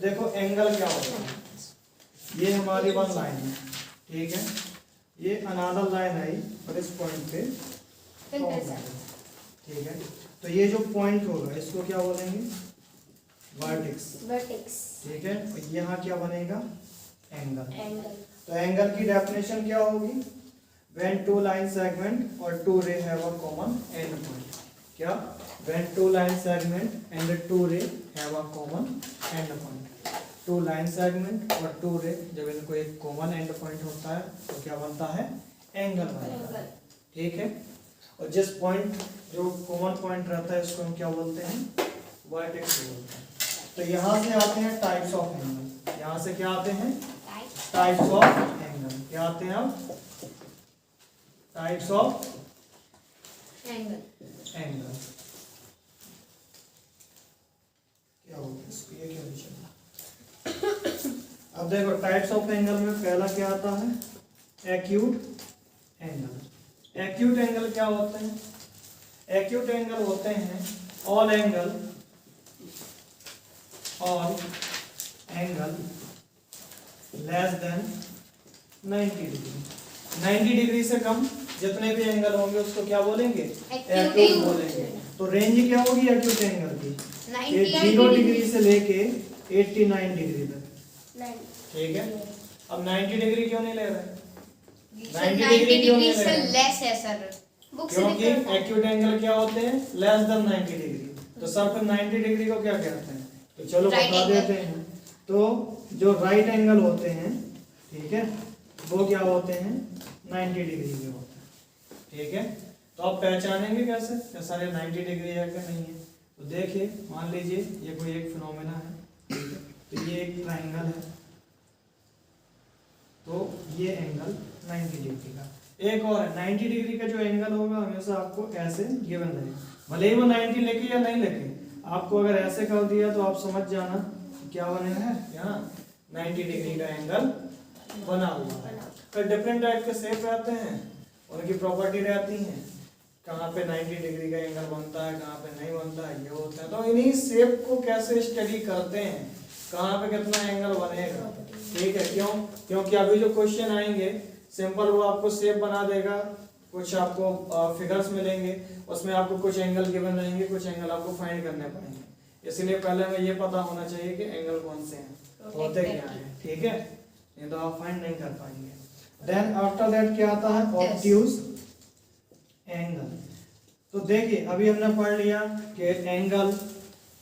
देखो एंगल क्या होता है, ये हमारी वन लाइन है, ठीक है, ये अनदर लाइन आई और इस पॉइंट पे ठीक है, तो ये जो पॉइंट होगा इसको क्या बोलेंगे, वर्टेक्स, ठीक है, और यहाँ क्या बनेगा, एंगल। तो एंगल की डेफिनेशन क्या होगी, when two line segment or two ray have a common end point, क्या, when two line segment and two ray have a common end point, two line segment और two ray जब इनको एक common end point होता है तो क्या बनता है, एंगल बनता है, ठीक है। और जिस पॉइंट जो कॉमन पॉइंट रहता है इसको हम क्या बोलते हैं, वर्टेक्स बोलते हैं। तो यहाँ से आते हैं टाइप्स ऑफ एंगल, यहाँ से क्या आते हैं, टाइप्स ऑफ एंगल, क्या आते हैं अब, टाइप्स ऑफ एंगल। क्या हो गया इसको, ये क्या निशान। अब देखो टाइप्स ऑफ एंगल में पहला क्या आता है, एक्यूट एंगल। एक्यूट एंगल क्या होते हैं, एक्यूट एंगल होते हैं all angle less than 90 degree, 90 degree से कम जितने भी एंगल होंगे उसको क्या बोलेंगे, एक्यूट बोलेंगे। तो रेंज क्या होगी एक्यूट एंगल की, 0 डिग्री से लेके 89 डिग्री तक, ठीक है। अब 90 डिग्री क्यों नहीं ले रहे, 90 डिग्री क्यों नहीं ले रहे, लेस है सर, क्योंकि एक्यूट एंगल क्या होते हैं, लेस देन 90 डिग्री। तो सर फिर 90 डिग्री को क्या कहते हैं, तो चलो बता देते हैं। तो जो राइट एंगल होते हैं, ठीक है, वो क्या होते हैं, 90 डिग्री के होते हैं, ठीक है। तो आप पहचानेंगे कैसे कि सर ये 90 डिग्री है कि नहीं है। तो देखिए मान लीजिए ये कोई एक फिनोमेना है, ठीक है, तो ये एक ट्राइंगल है, तो ये एंगल 90 डिग्री का। एक और है 90 डिग्री का जो एंगल होगा हमेशा आपको ऐसे गिवन रहेगा, भले ही वो 90 लेके या नहीं लेके, आपको अगर ऐसे कर दिया तो आप समझ जाना क्या बने हैं, यहाँ 90 डिग्री का एंगल बना हुआ है। फिर डिफरेंट टाइप के शेप रहते हैं, उनकी प्रॉपर्टी रहती है, कहाँ पे 90 डिग्री का एंगल बनता है, कहाँ पे नहीं बनता है, ये होता है। तो इन्हीं शेप को कैसे स्टडी करते हैं, कहाँ पे कितना एंगल बनेगा, ठीक है। क्यों, क्योंकि अभी जो क्वेश्चन आएंगे सिंपल वो आपको शेप बना देगा, कुछ आपको फिगर्स मिलेंगे, उसमें आपको कुछ एंगल गिवन रहेंगे, कुछ एंगल आपको फाइंड करने पड़ेंगे। इसलिए पहले हमें ये पता होना चाहिए कि एंगल कौन से हैं, होते क्या हैं, ठीक है, नहीं तो आप फाइंड नहीं कर पाएंगे। देन आफ्टर दैट क्या आता है, ऑब्ट्यूज एंगल। तो देखिए अभी हमने पढ़ लिया कि एंगल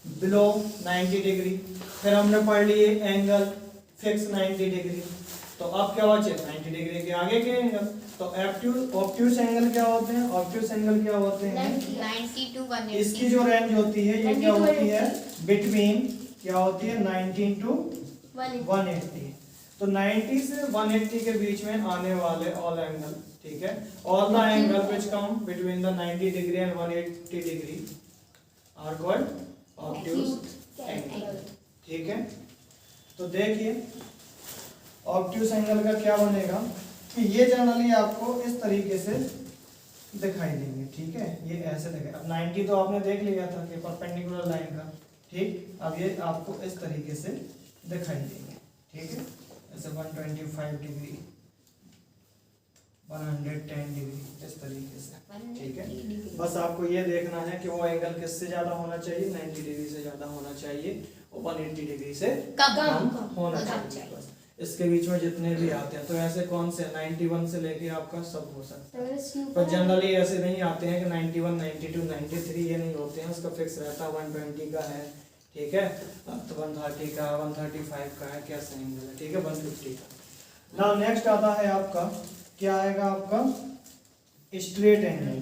बिलो 90 डिग्री, फिर हमने पढ़ लिए एंगल फिक्स 90 डिग्री। तो अब क्या बचे, 90 डिग्री के आगे के एंगल। तो ऑब्ट्यूज एंगल क्या होते हैं, ऑब्ट्यूज एंगल क्या होते हैं, 90 to 180। इसकी जो रेंज होती है ये क्या होती है, बिटवीन क्या होती है, 90 to 180। तो 90 से 180 के बीच में आने वाले ऑल एंगल, ठीक है, all the angle which come between the 90 degree and 180 degree are called obtuse angle, ठीक है। तो देखिए ऑब्ट्यूज एंगल का क्या बनेगा कि ये जनरली आपको इस तरीके से दिखाई देंगे, ठीक है, ये ऐसे दिखाई। अब 90 तो आपने देख लिया था कि परपेंडिकुलर लाइन का, ठीक, अब ये आपको इस तरीके से दिखाई देंगे, ठीक है, जैसे 125 डिग्री, 110 डिग्री, इस तरीके से, ठीक है। बस आपको ये देखना है कि वो एंगल किससे ज्यादा होना चाहिए, 90 डिग्री से ज्यादा होना चाहिए और 180 डिग्री से कम होना चाहिए। बस इसके बीच में जितने भी आते हैं, तो ऐसे कौन से 91 से लेके आपका सब हो सकता है, पर जनरली ऐसे नहीं आते हैं कि 91, 92, 93 ये नहीं होते हैं, उसका फिक्स रहता है 120 का है, ठीक है, तो 130 का, 135 का है, कैसे एंगल है, ठीक है, 150 का। नाउ नेक्स्ट आता है आपका, क्या आएगा आपका, straight angle.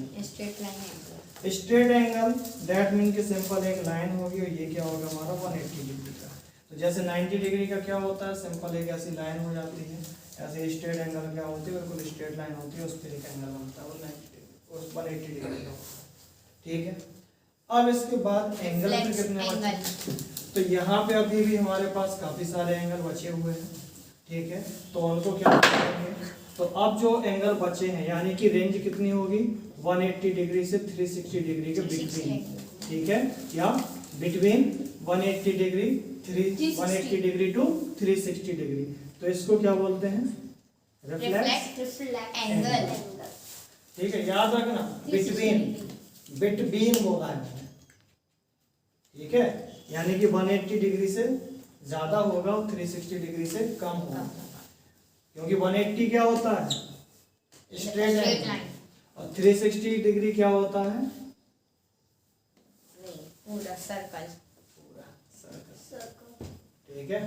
Straight angle that mean कि सिंपल एक लाइन होगी और ये क्या होगा हमारा 180 डिग्री का। तो जैसे 90 डिग्री का क्या होता है, सिंपल एक ऐसी लाइन हो जाती है, ऐसे स्ट्रेट एंगल क्या होती है, बिल्कुल स्ट्रेट लाइन होती है, उस पर एक एंगल बनता है वो 90 डिग्री, उस 180 डिग्री का, ठीक है। अब इसके बाद एंगल पे कितने बचे, तो यहाँ पे अभी भी हमारे पास काफी सारे एंगल बचे हुए हैं, ठीक है, तो उनको क्या करेंगे। तो अब जो एंगल बचे हैं यानी कि रेंज कितनी होगी, 180 डिग्री से 360 डिग्री के बिटवीन, ठीक है, या between 180 degree 180 degree to 360 degree. तो इसको क्या बोलते हैं? Reflex angle. ठीक है, याद रखना, बिटवीन बोला है मैंने। ठीक है, यानी कि 180 डिग्री से ज्यादा होगा और 360 डिग्री से कम होगा, क्योंकि 180 क्या होता है? स्ट्रेट लाइन, और 360 डिग्री क्या होता है? पूरा सर्कल। ठीक है।